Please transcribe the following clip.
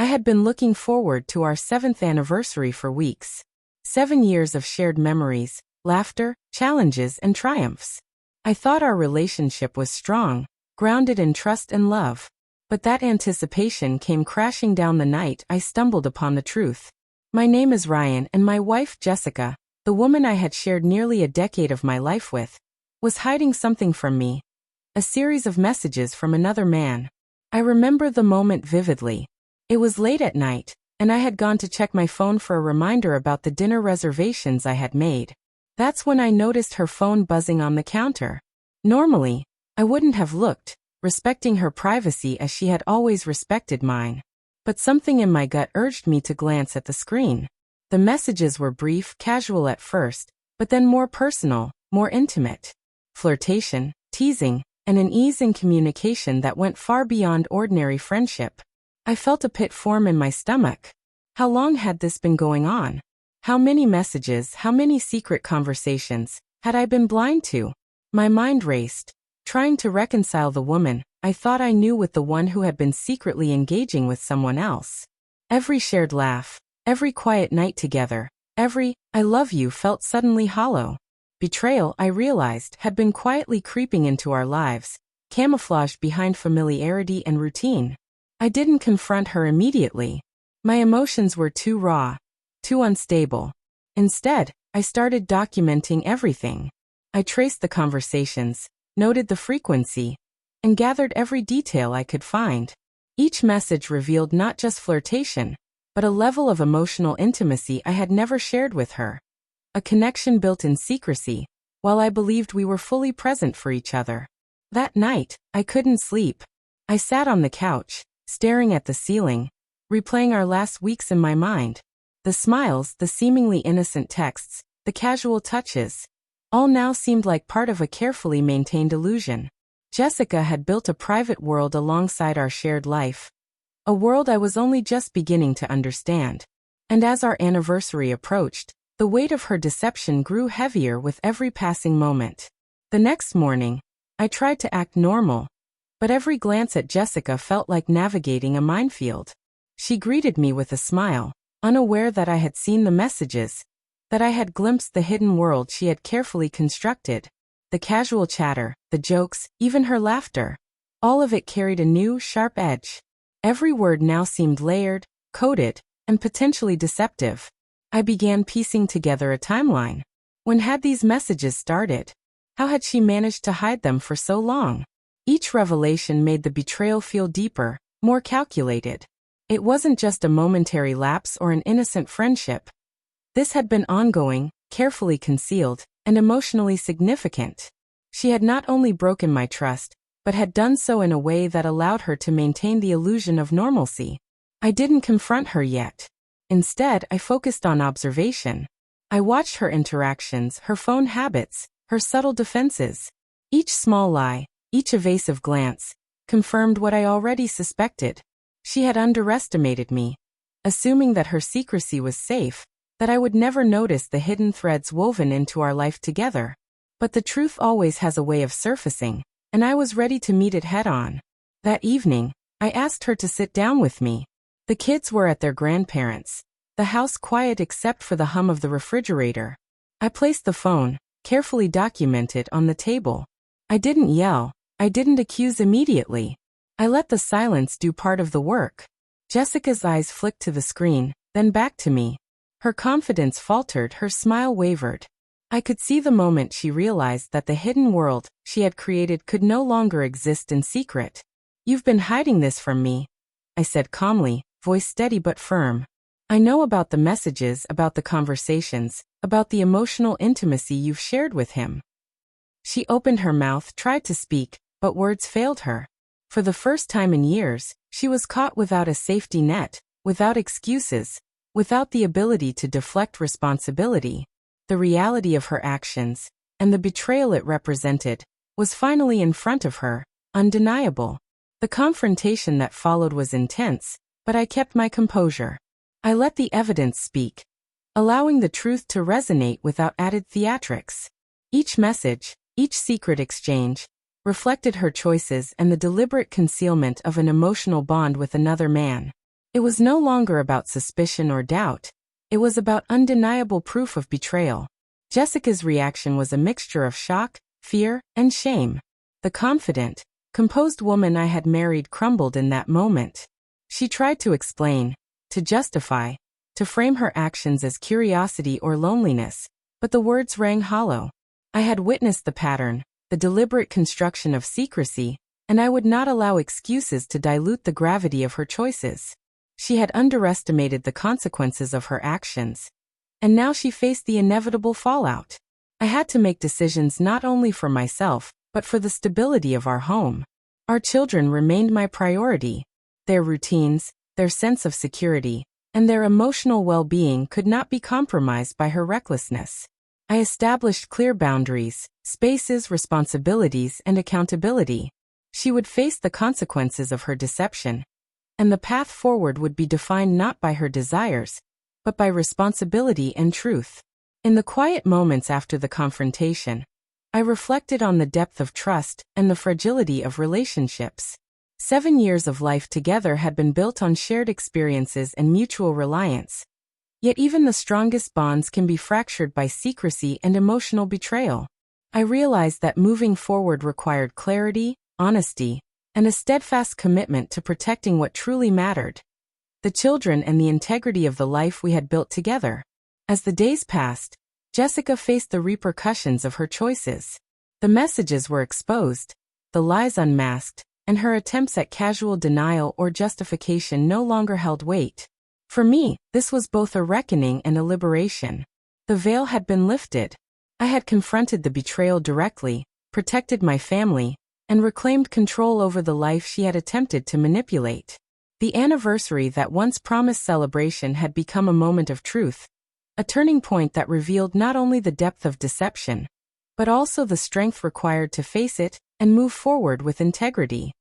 I had been looking forward to our 7th anniversary for weeks. 7 years of shared memories, laughter, challenges, and triumphs. I thought our relationship was strong, grounded in trust and love. But that anticipation came crashing down the night I stumbled upon the truth. My name is Ryan, and my wife, Jessica, the woman I had shared nearly a decade of my life with, was hiding something from me. A series of messages from another man. I remember the moment vividly. It was late at night, and I had gone to check my phone for a reminder about the dinner reservations I had made. That's when I noticed her phone buzzing on the counter. Normally, I wouldn't have looked, respecting her privacy as she had always respected mine. But something in my gut urged me to glance at the screen. The messages were brief, casual at first, but then more personal, more intimate. Flirtation, teasing, and an ease in communication that went far beyond ordinary friendship. I felt a pit form in my stomach. How long had this been going on? How many messages, how many secret conversations had I been blind to? My mind raced, trying to reconcile the woman I thought I knew with the one who had been secretly engaging with someone else. Every shared laugh, every quiet night together, every "I love you" felt suddenly hollow. Betrayal, I realized, had been quietly creeping into our lives, camouflaged behind familiarity and routine. I didn't confront her immediately. My emotions were too raw, too unstable. Instead, I started documenting everything. I traced the conversations, noted the frequency, and gathered every detail I could find. Each message revealed not just flirtation, but a level of emotional intimacy I had never shared with her. A connection built in secrecy, while I believed we were fully present for each other. That night, I couldn't sleep. I sat on the couch, staring at the ceiling, replaying our last weeks in my mind. The smiles, the seemingly innocent texts, the casual touches, all now seemed like part of a carefully maintained illusion. Jessica had built a private world alongside our shared life, a world I was only just beginning to understand. And as our anniversary approached, the weight of her deception grew heavier with every passing moment. The next morning, I tried to act normal, but every glance at Jessica felt like navigating a minefield. She greeted me with a smile, unaware that I had seen the messages, that I had glimpsed the hidden world she had carefully constructed. The casual chatter, the jokes, even her laughter, all of it carried a new, sharp edge. Every word now seemed layered, coded, and potentially deceptive. I began piecing together a timeline. When had these messages started? How had she managed to hide them for so long? Each revelation made the betrayal feel deeper, more calculated. It wasn't just a momentary lapse or an innocent friendship. This had been ongoing, carefully concealed, and emotionally significant. She had not only broken my trust, but had done so in a way that allowed her to maintain the illusion of normalcy. I didn't confront her yet. Instead, I focused on observation. I watched her interactions, her phone habits, her subtle defenses. Each small lie, each evasive glance, confirmed what I already suspected. She had underestimated me, assuming that her secrecy was safe, that I would never notice the hidden threads woven into our life together. But the truth always has a way of surfacing, and I was ready to meet it head-on. That evening, I asked her to sit down with me. The kids were at their grandparents', the house quiet except for the hum of the refrigerator. I placed the phone, carefully documented, on the table. I didn't yell, I didn't accuse immediately. I let the silence do part of the work. Jessica's eyes flicked to the screen, then back to me. Her confidence faltered, her smile wavered. I could see the moment she realized that the hidden world she had created could no longer exist in secret. "You've been hiding this from me," I said calmly, voice steady but firm. "I know about the messages, about the conversations, about the emotional intimacy you've shared with him." She opened her mouth, tried to speak, but words failed her. For the first time in years, she was caught without a safety net, without excuses, without the ability to deflect responsibility. The reality of her actions, and the betrayal it represented, was finally in front of her, undeniable. The confrontation that followed was intense, but I kept my composure. I let the evidence speak, allowing the truth to resonate without added theatrics. Each message, each secret exchange, reflected her choices and the deliberate concealment of an emotional bond with another man. It was no longer about suspicion or doubt. It was about undeniable proof of betrayal. Jessica's reaction was a mixture of shock, fear, and shame. The confident, composed woman I had married crumbled in that moment. She tried to explain, to justify, to frame her actions as curiosity or loneliness, but the words rang hollow. I had witnessed the pattern, the deliberate construction of secrecy, and I would not allow excuses to dilute the gravity of her choices. She had underestimated the consequences of her actions, and now she faced the inevitable fallout. I had to make decisions not only for myself, but for the stability of our home. Our children remained my priority. Their routines, their sense of security, and their emotional well-being could not be compromised by her recklessness. I established clear boundaries, spaces, responsibilities, and accountability. She would face the consequences of her deception, and the path forward would be defined not by her desires, but by responsibility and truth. In the quiet moments after the confrontation, I reflected on the depth of trust and the fragility of relationships. 7 years of life together had been built on shared experiences and mutual reliance. Yet even the strongest bonds can be fractured by secrecy and emotional betrayal. I realized that moving forward required clarity, honesty, and a steadfast commitment to protecting what truly mattered: the children and the integrity of the life we had built together. As the days passed, Jessica faced the repercussions of her choices. The messages were exposed, the lies unmasked, and her attempts at casual denial or justification no longer held weight. For me, this was both a reckoning and a liberation. The veil had been lifted. I had confronted the betrayal directly, protected my family, and reclaimed control over the life she had attempted to manipulate. The anniversary that once promised celebration had become a moment of truth, a turning point that revealed not only the depth of deception, but also the strength required to face it and move forward with integrity.